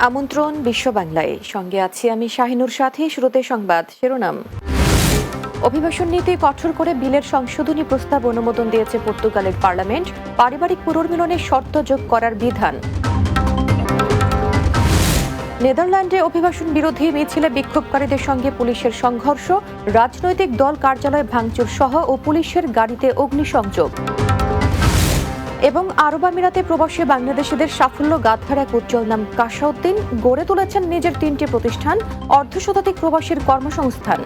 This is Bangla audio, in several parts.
আমন্ত্রণ বিশ্ব বাংলায়, সঙ্গে আছি আমি শাহিনুর সাথী। শুরুতে সংবাদ শিরোনাম। অভিবাসন নীতি কঠোর করে বিলের সংশোধনী প্রস্তাব অনুমোদন দিয়েছে পর্তুগালের পার্লামেন্ট। পারিবারিক পুনর্মিলনের শর্ত যোগ করার বিধান। নেদারল্যান্ডে অভিবাসন বিরোধী মিছিলে বিক্ষোভকারীদের সঙ্গে পুলিশের সংঘর্ষ, রাজনৈতিক দল কার্যালয় ভাঙচুর সহ ও পুলিশের গাড়িতে অগ্নিসংযোগ। এবং আরব আমিরাতে প্রবাসী বাংলাদেশিদের সাফল্য গাথার এক উজ্জ্বল নাম কাশাউদ্দিন। গড়ে তুলেছেন নিজের ৩টি প্রতিষ্ঠান, অর্ধশতাধিক প্রবাসীর কর্মসংস্থান।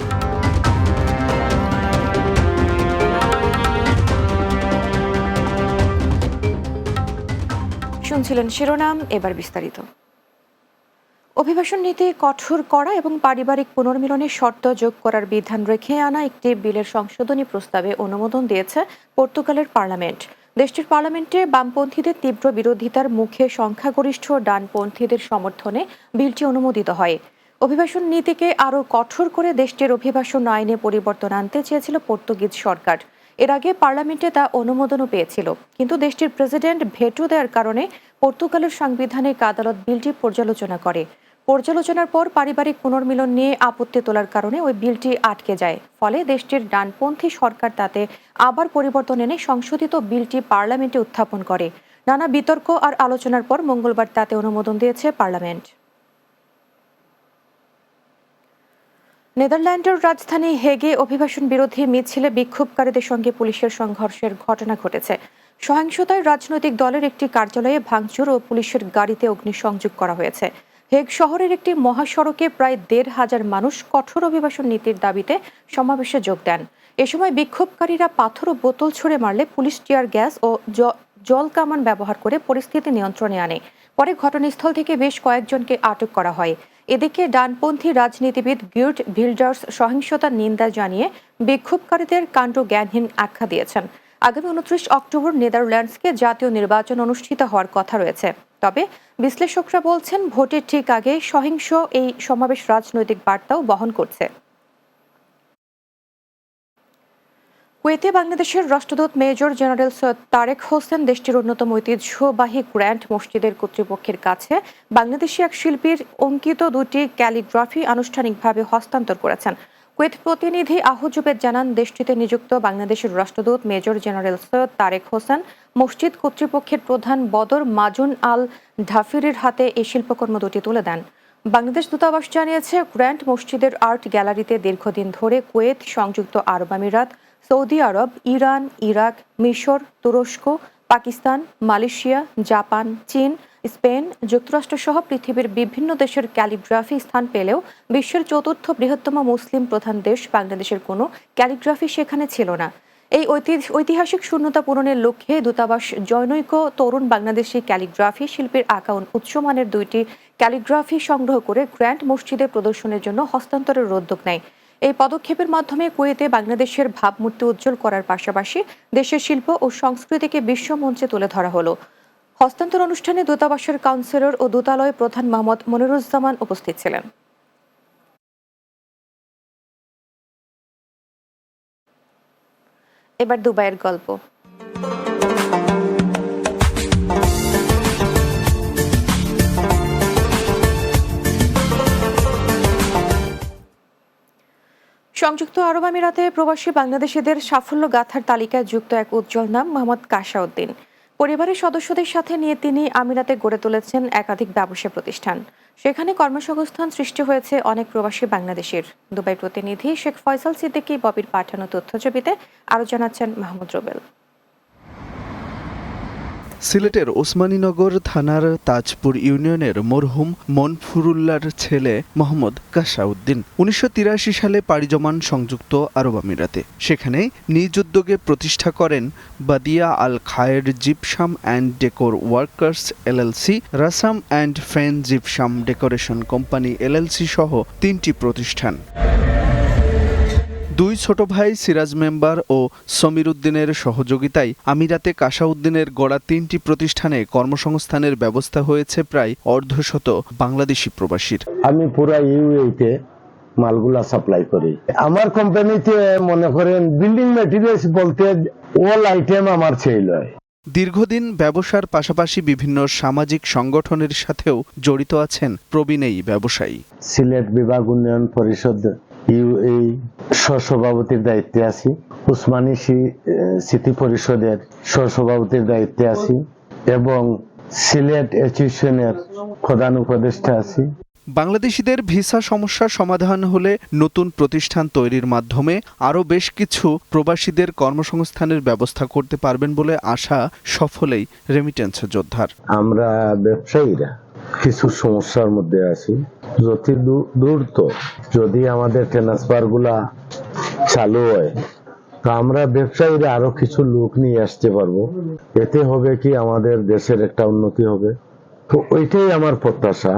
শুনছিলেন শিরোনাম, এবার বিস্তারিত। অভিবাসন নীতি কঠোর করা এবং পারিবারিক পুনর্মিলনের শর্ত যোগ করার বিধান রেখে আনা একটি বিলের সংশোধনী প্রস্তাবে অনুমোদন দিয়েছে পর্তুগালের পার্লামেন্ট। দেশটির পার্লামেন্টে বামপন্থীদের তীব্র বিরোধিতার মুখে সংখ্যাগরিষ্ঠ ডানপন্থীদের সমর্থনে বিলটি অনুমোদিত হয়। অভিবাসন নীতিকে আরও কঠোর করে দেশটির অভিবাসন আইনে পরিবর্তন আনতে চেয়েছিল পর্তুগিজ সরকার। এর আগে পার্লামেন্টে তা অনুমোদনও পেয়েছিল, কিন্তু দেশটির প্রেসিডেন্ট ভেটো দেওয়ার কারণে পর্তুগালের সাংবিধানিক আদালত বিলটি পর্যালোচনা করে। পর্যালোচনার পর পারিবারিক পুনর্মিলন নিয়ে আপত্তি তোলার কারণে ওই বিলটি আটকে যায়। ফলে দেশটির ডানপন্থী সরকার তাতে আবার পরিবর্তন এনে সংশোধিত বিলটি পার্লামেন্টে উত্থাপন করে। নানা বিতর্ক আর আলোচনার পর মঙ্গলবার তাতে অনুমোদন দিয়েছে পার্লামেন্ট। নেদারল্যান্ডের রাজধানী হেগে অভিবাসন বিরোধী মিছিলে বিক্ষোভকারীদের সঙ্গে পুলিশের সংঘর্ষের ঘটনা ঘটেছে। সহিংসতায় রাজনৈতিক দলের একটি কার্যালয়ে ভাঙচুর ও পুলিশের গাড়িতে অগ্নিসংযোগ করা হয়েছে। হেগ শহরের একটি মহাসড়কে প্রায় ১৫০০ মানুষ কঠোর অভিবাসন নীতির দাবিতে সমাবেশে যোগ দেন। এ সময় বিক্ষোভকারীরা পাথর ও বোতল ছুড়ে মারলে পুলিশ টিয়ার গ্যাস ও জল কামান ব্যবহার করে পরিস্থিতি নিয়ন্ত্রণে আনে। পরে ঘটনাস্থল থেকে বেশ কয়েকজনকে আটক করা হয়। এদিকে ডানপন্থী রাজনীতিবিদ গির্ট ভিল্ডার্স সহিংসতার নিন্দা জানিয়ে বিক্ষোভকারীদের কাণ্ড জ্ঞানহীন আখ্যা দিয়েছেন। আগামী ২৯ অক্টোবর নেদারল্যান্ডসকে জাতীয় নির্বাচন অনুষ্ঠিত হওয়ার কথা রয়েছে। তবে বিশ্লেষকরা বলছেন, ভোটের ঠিক আগে সহিংস এই সমাবেশ রাজনৈতিক বার্তাও বহন করছে। কুয়েতে বাংলাদেশের রাষ্ট্রদূত মেজর জেনারেল সৈয়দ তারেক হোসেন দেশটির অন্যতম ঐতিহ্যবাহী গ্র্যান্ড মসজিদের কর্তৃপক্ষের কাছে বাংলাদেশি এক শিল্পীর অঙ্কিত ২টি ক্যালিগ্রাফি আনুষ্ঠানিকভাবে হস্তান্তর করেছেন। কুয়েত প্রতিনিধি আহজুবেদ জানান, দেশটিতে নিযুক্ত বাংলাদেশের রাষ্ট্রদূত মেজর জেনারেল সৈয়দ তারেক হোসেন মসজিদ কর্তৃপক্ষের প্রধান বদর মাজুন আল ঢাফিরের হাতে এই শিল্পকর্ম দুটি তুলে দেন। বাংলাদেশ দূতাবাস জানিয়েছে, গ্র্যান্ড মসজিদের আর্ট গ্যালারিতে দীর্ঘদিন ধরে কুয়েত, সংযুক্ত আরব আমিরাত, সৌদি আরব, ইরান, ইরাক, মিশর, তুরস্ক, পাকিস্তান, মালয়েশিয়া, জাপান, চীন, স্পেন, যুক্তরাষ্ট্র সহ পৃথিবীর বিভিন্ন দেশের ক্যালিগ্রাফি স্থান পেলেও বিশ্বের ৪র্থ বৃহত্তম মুসলিম প্রধান দেশ বাংলাদেশের কোনো ক্যালিগ্রাফি সেখানে ছিল না। এই ঐতিহাসিক শূন্যতা পূরণের লক্ষ্যে দূতাবাস জনৈক তরুণ বাংলাদেশি ক্যালিগ্রাফি শিল্পীর আঁকা উচ্চমানের ২টি ক্যালিগ্রাফি সংগ্রহ করে গ্র্যান্ড মসজিদে প্রদর্শনের জন্য হস্তান্তরের উদ্যোগ নেয়। এই পদক্ষেপের মাধ্যমে কুয়েতে বাংলাদেশের ভাবমূর্তি উজ্জ্বল করার পাশাপাশি দেশের শিল্প ও সংস্কৃতিকে বিশ্বমঞ্চে তুলে ধরা হলো। হস্তান্তর অনুষ্ঠানে দূতাবাসের কাউন্সিলর ও দূতালয় প্রধান মোহাম্মদ মনিরুজ্জামান উপস্থিত ছিলেন। এবার দুবাইয়ের গল্প। সংযুক্ত আরব আমিরাতে প্রবাসী বাংলাদেশিদের সাফল্য গাথার তালিকায় যুক্ত এক উজ্জ্বল নাম মোহাম্মদ কাশাউদ্দিন। পরিবারের সদস্যদের সাথে নিয়ে তিনি আমিরাতে গড়ে তুলেছেন একাধিক ব্যবসা প্রতিষ্ঠান। সেখানে কর্মসংস্থান সৃষ্টি হয়েছে অনেক প্রবাসী বাংলাদেশির। দুবাই প্রতিনিধি শেখ ফয়সাল সিদ্দিকী ববির পাঠানো তথ্যছবিতে আরও জানাচ্ছেন মাহমুদ রুবেল। সিলেটের ওসমানীনগর থানার তাজপুর ইউনিয়নের মরহুম মনফুরুল্লাহর ছেলে মোহাম্মদ কাশাউদ্দিন ১৯৮৩ সালে পাড়ি জমান সংযুক্ত আরব আমিরাতে। সেখানে নিজ উদ্যোগে প্রতিষ্ঠা করেন Badia Al Khair gypsum and decor workers LLC, Rasam and Fen gypsum decoration company LLC সহ ৩টি প্রতিষ্ঠান। দুই ছোট ভাই সিরাজ মেম্বার ও সমীর উদ্দিনের সহযোগিতায় আমিরাতে কাশাউদ্দিনের গড়া ৩টি প্রতিষ্ঠানে কর্মসংস্থানের ব্যবস্থা হয়েছে প্রায় অর্ধশত বাংলাদেশি প্রবাসীর। আমি পুরা ইউএইতে মালগুলা সাপ্লাই করি। আমার কোম্পানিতে মনে করেন বিল্ডিং ম্যাটেরিয়ালস বলতে অল আইটেম আমার সেল হয়। দীর্ঘদিন ব্যবসার পাশাপাশি বিভিন্ন সামাজিক সংগঠনের সাথেও জড়িত আছেন প্রবীণ এই ব্যবসায়ী। সিলেট বিভাগ উন্নয়ন পরিষদ ইউএই সহসভাপতির দায়িত্বে আছি, উসমানী স্মৃতি পরিষদের সহসভাপতির দায়িত্বে আছি এবং সিলেট অ্যাসোসিয়েশনের প্রধান উপদেষ্টা আছি। বাংলাদেশিদের ভিসা সমস্যার সমাধান হলে নতুন প্রতিষ্ঠান তৈরির মাধ্যমে আরও বেশ কিছু প্রবাসীদের কর্মসংস্থানের ব্যবস্থা করতে পারবেন বলে আশা সফলেই রেমিটেন্স যোদ্ধার। আমরা ব্যবসায়ীরা কিছু সমস্যার মধ্যে আছি, যতি দ্রুত যদি আমাদের ট্রান্সফার গুলা চালু হয় তো আমরা ব্যবসায়ীরা আরো কিছু লোক নিয়ে আসতে পারবো। এতে হবে কি আমাদের দেশের একটা উন্নতি হবে, তো ওইটাই আমার প্রত্যাশা।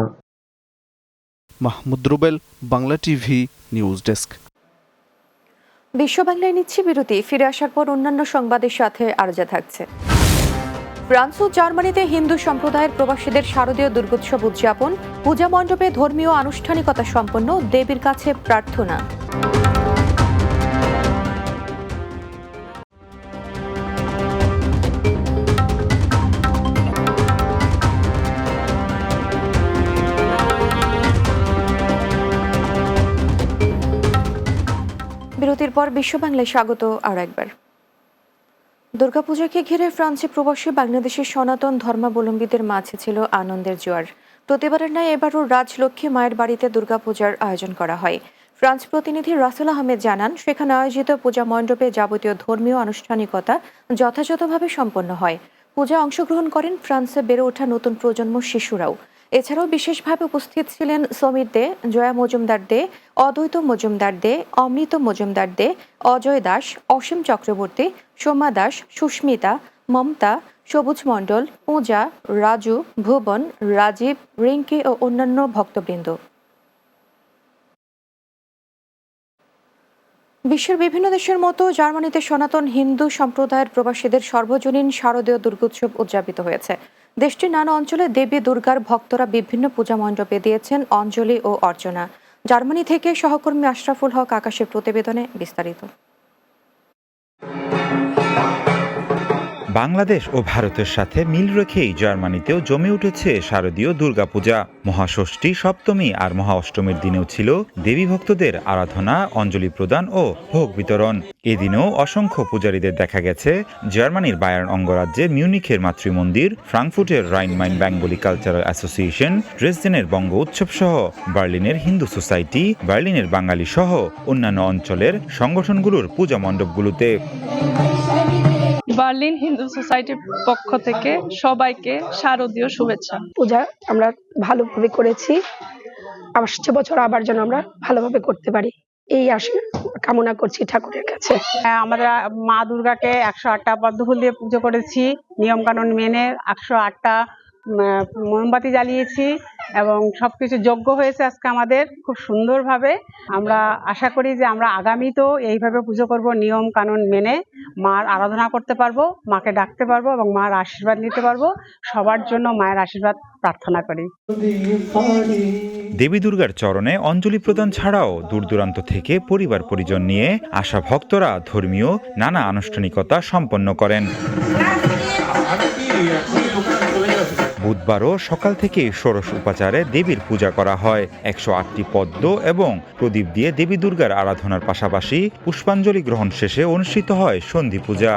Mahmud Rubel, Bangla TV, news desk. বিশ্ব বাংলায় নিচ্ছি বিরতি, ফিরে আসার পর অন্যান্য সংবাদের সাথে আরজা থাকছে। ফ্রান্স ও জার্মানিতে হিন্দু সম্প্রদায়ের প্রবাসীদের শারদীয় দুর্গোৎসব উদযাপন, পূজা মণ্ডপে ধর্মীয় আনুষ্ঠানিকতা সম্পন্ন, দেবীর কাছে প্রার্থনা। বিরতির পর বিশ্ব বাংলায় স্বাগত আরও একবার। দুর্গাপূজাকে ঘিরে ফ্রান্সে প্রবাসী বাংলাদেশের সনাতন ধর্মাবলম্বীদের মাঝে ছিল আনন্দের জোয়ার। প্রতিবারের ন্যায় এবারও রাজলক্ষ্মী মায়ের বাড়িতে দুর্গাপূজার আয়োজন করা হয়। ফ্রান্স প্রতিনিধি রাসেল আহমেদ জানান, সেখানে আয়োজিত পূজা মণ্ডপে যাবতীয় ধর্মীয় আনুষ্ঠানিকতা যথাযথভাবে সম্পন্ন হয়। পূজায় অংশগ্রহণ করেন ফ্রান্সে বেড়ে ওঠা নতুন প্রজন্ম শিশুরাও। এছাড়াও বিশেষভাবে উপস্থিত ছিলেন সমীর দে, জয়া মজুমদার দে, অদ্বৈত মজুমদার দে, অমৃত মজুমদার দে, অজয় দাস, অসীম চক্রবর্তী, সোমা দাস, সুস্মিতা, মমতা, সবুজ মণ্ডল, পূজা, রাজু, ভুবন, রাজীব, রিঙ্কি ও অন্যান্য ভক্তবৃন্দ। বিশ্বের বিভিন্ন দেশের মতো জার্মানিতে সনাতন হিন্দু সম্প্রদায়ের প্রবাসীদের সর্বজনীন শারদীয় দুর্গোৎসব উদযাপিত হয়েছে। দেশটির নানা অঞ্চলে দেবী দুর্গার ভক্তরা বিভিন্ন পূজা মণ্ডপে দিয়েছেন অঞ্জলি ও অর্চনা। জার্মানি থেকে সহকর্মী আশরাফুল হক আকাশের প্রতিবেদনে বিস্তারিত। বাংলাদেশ ও ভারতের সাথে মিল রেখেই জার্মানিতেও জমে উঠেছে শারদীয় দুর্গাপূজা। মহাষষ্ঠী, সপ্তমী আর মহা অষ্টমীর দিনেও ছিল দেবী ভক্তদের আরাধনা, অঞ্জলি প্রদান ও ভোগ বিতরণ। এদিনেও অসংখ্য পূজারীদের দেখা গেছে জার্মানির বায়ার্ন অঙ্গরাজ্যের মিউনিখের মাতৃমন্দির, ফ্রাঙ্কফুর্টের রাইন মাইন বেঙ্গলি কালচারাল অ্যাসোসিয়েশন, ড্রেসডেনের বঙ্গ উৎসব সহ বার্লিনের হিন্দু সোসাইটি, বার্লিনের বাঙালি সহ অন্যান্য অঞ্চলের সংগঠনগুলোর পূজা মণ্ডপগুলোতে। বার্লিন হিন্দু সোসাইটির পক্ষ থেকে সবাইকে শারদীয় শুভেচ্ছা। পূজা আমরা ভালোভাবে করেছি, আসছে বছর আবার যেন আমরা ভালোভাবে করতে পারি, এই আশা কামনা করছি ঠাকুরের কাছে। আমাদের মা দুর্গাকে 108টা পদ্মফুল দিয়ে পুজো করেছি, নিয়ম কানুন মেনে 108টা মোমবাতি জ্বালিয়েছি এবং সবকিছু যজ্ঞ হয়েছে আজকে আমাদের খুব সুন্দরভাবে। আমরা আশা করি যে আমরা আগামীতেও এইভাবে পুজো করব, নিয়ম কানুন মেনে মার আরাধনা করতে পারবো, মাকে ডাকতে পারবো এবং মার আশীর্বাদ নিতে পারবো। সবার জন্য মায়ের আশীর্বাদ প্রার্থনা করি। দেবী দুর্গার চরণে অঞ্জলি প্রদান ছাড়াও দূর দূরান্ত থেকে পরিবার পরিজন নিয়ে আসা ভক্তরা ধর্মীয় নানা আনুষ্ঠানিকতা সম্পন্ন করেন। বুধবারও সকাল থেকে ষোড়শ উপাচারে দেবীর পূজা করা হয়। 108টি পদ্ম এবং প্রদীপ দিয়ে দেবী দুর্গার আরাধনার পাশাপাশি পুষ্পাঞ্জলি গ্রহণ শেষে অনুষ্ঠিত হয় সন্ধি পূজা।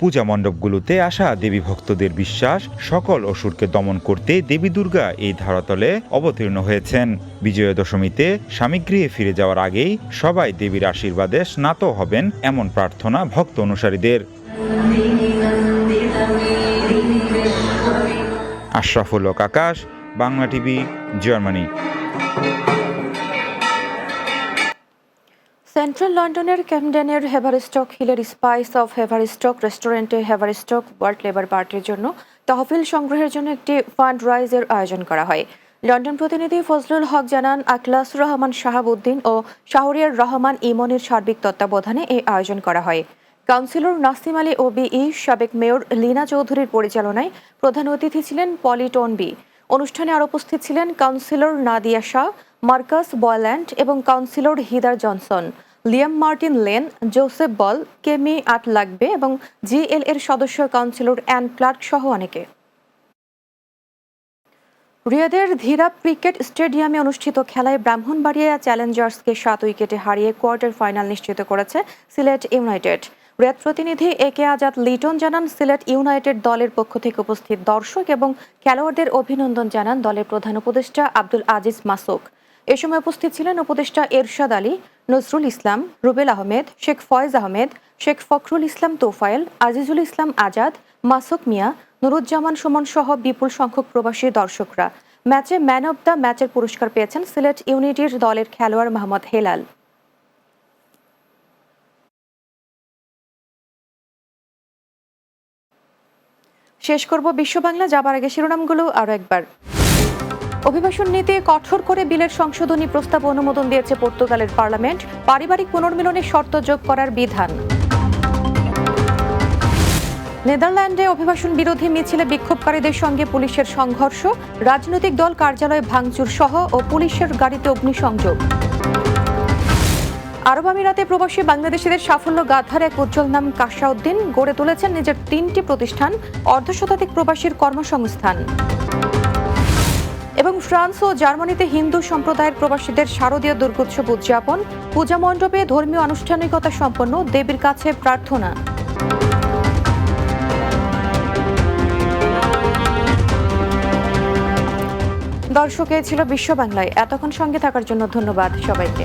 পূজা মণ্ডপগুলোতে আসা দেবী ভক্তদের বিশ্বাস, সকল অসুরকে দমন করতে দেবী দুর্গা এই ধরাতলে অবতীর্ণ হয়েছেন। বিজয়া দশমীতে স্বামীগৃহে ফিরে যাওয়ার আগেই সবাই দেবীর আশীর্বাদে স্নাত হবেন, এমন প্রার্থনা ভক্ত অনুসারীদের। আশরাফুল হক আকাশ, বাংলা টিভি, জার্মানি। সেন্ট্রাল লন্ডনের ক্যামডেনের হেভারস্টক হিলের স্পাইস অফ হেভারস্টক রেস্টুরেন্টে হেভারস্টক ওয়ার্ল্ড লেবার পার্টির জন্য তহবিল সংগ্রহের জন্য একটি ফান্ড রাইজের আয়োজন করা হয়। লন্ডন প্রতিনিধি ফজলুল হক জানান, আকলাসুর রহমান শাহাবুদ্দিন ও শাহরিয়ার রহমান ইমনের সার্বিক তত্ত্বাবধানে এই আয়োজন করা হয়। কাউন্সিলর নাসিম আলী ওবিই, সাবেক মেয়র লীনা চৌধুরীর পরিচালনায় প্রধান অতিথি ছিলেন পলি টনবি। অনুষ্ঠানে আরও উপস্থিত ছিলেন councillor Nadia Shah, Marcus Boyland এবং councillor Heather Johnson. Liam Martin Lane, Joseph Ball, Kemi আট লাগবে এবং জিএল এর সদস্য কাউন্সিলর অ্যান ক্লার্ক সহ অনেকে। রিয়াদের ধীরা ক্রিকেট স্টেডিয়ামে অনুষ্ঠিত খেলায় ব্রাহ্মণবাড়িয়া চ্যালেঞ্জার্সকে 7 উইকেটে হারিয়ে কোয়ার্টার ফাইনাল নিশ্চিত করেছে সিলেট ইউনাইটেড। রিয়াদ প্রতিনিধি একে আজাদ লিটন জানান, সিলেট ইউনাইটেড দলের পক্ষ থেকে উপস্থিত দর্শক এবং খেলোয়াড়দের অভিনন্দন জানান দলের প্রধান উপদেষ্টা আব্দুল আজিজ মাসুক। এ সময় উপস্থিত ছিলেন উপদেষ্টা এরশাদ আলী, নজরুল ইসলাম, রুবেল আহমেদ, শেখ ফয়েজ আহমেদ, শেখ ফখরুল ইসলাম তোফায়েল, আজিজুল ইসলাম আজাদ, মাসুক মিয়া, নুরুজ্জামান সুমন সহ বিপুল সংখ্যক প্রবাসী দর্শকরা। ম্যাচে ম্যান অব দ্য ম্যাচের পুরস্কার পেয়েছেন সিলেট ইউনিটির দলের খেলোয়াড় মোহাম্মদ হেলাল। শেষ করব বিশ্ব বাংলা, যাবার আগে শিরোনামগুলো আরও একবার। অভিবাসন নীতি কঠোর করে বিলের সংশোধনী প্রস্তাব অনুমোদন দিয়েছে পর্তুগালের পার্লামেন্ট, পারিবারিক পুনর্মিলনের শর্ত যোগ করার বিধান। নেদারল্যান্ডে অভিবাসন বিরোধী মিছিলে বিক্ষোভকারীদের সঙ্গে পুলিশের সংঘর্ষ, রাজনৈতিক দল কার্যালয় ভাঙচুর সহ ও পুলিশের গাড়িতে অগ্নিসংযোগ। আরব আমিরাতে প্রবাসী বাংলাদেশিদের সাফল্য গাথার এক উজ্জ্বল নাম কাশাউদ্দিন, গড়ে তুলেছেন নিজের 3টি প্রতিষ্ঠান, অর্ধশতাধিক প্রবাসীর কর্মসংস্থান। এবং ফ্রান্স ও জার্মানিতে হিন্দু সম্প্রদায়ের প্রবাসীদের শারদীয় দুর্গোৎসব উদযাপন, পূজা মণ্ডপে ধর্মীয় আনুষ্ঠানিকতা সম্পন্ন, দেবীর কাছে প্রার্থনা। দর্শক, এই ছিল বিশ্ব বাংলায়। এতক্ষণ সঙ্গে থাকার জন্য ধন্যবাদ সবাইকে।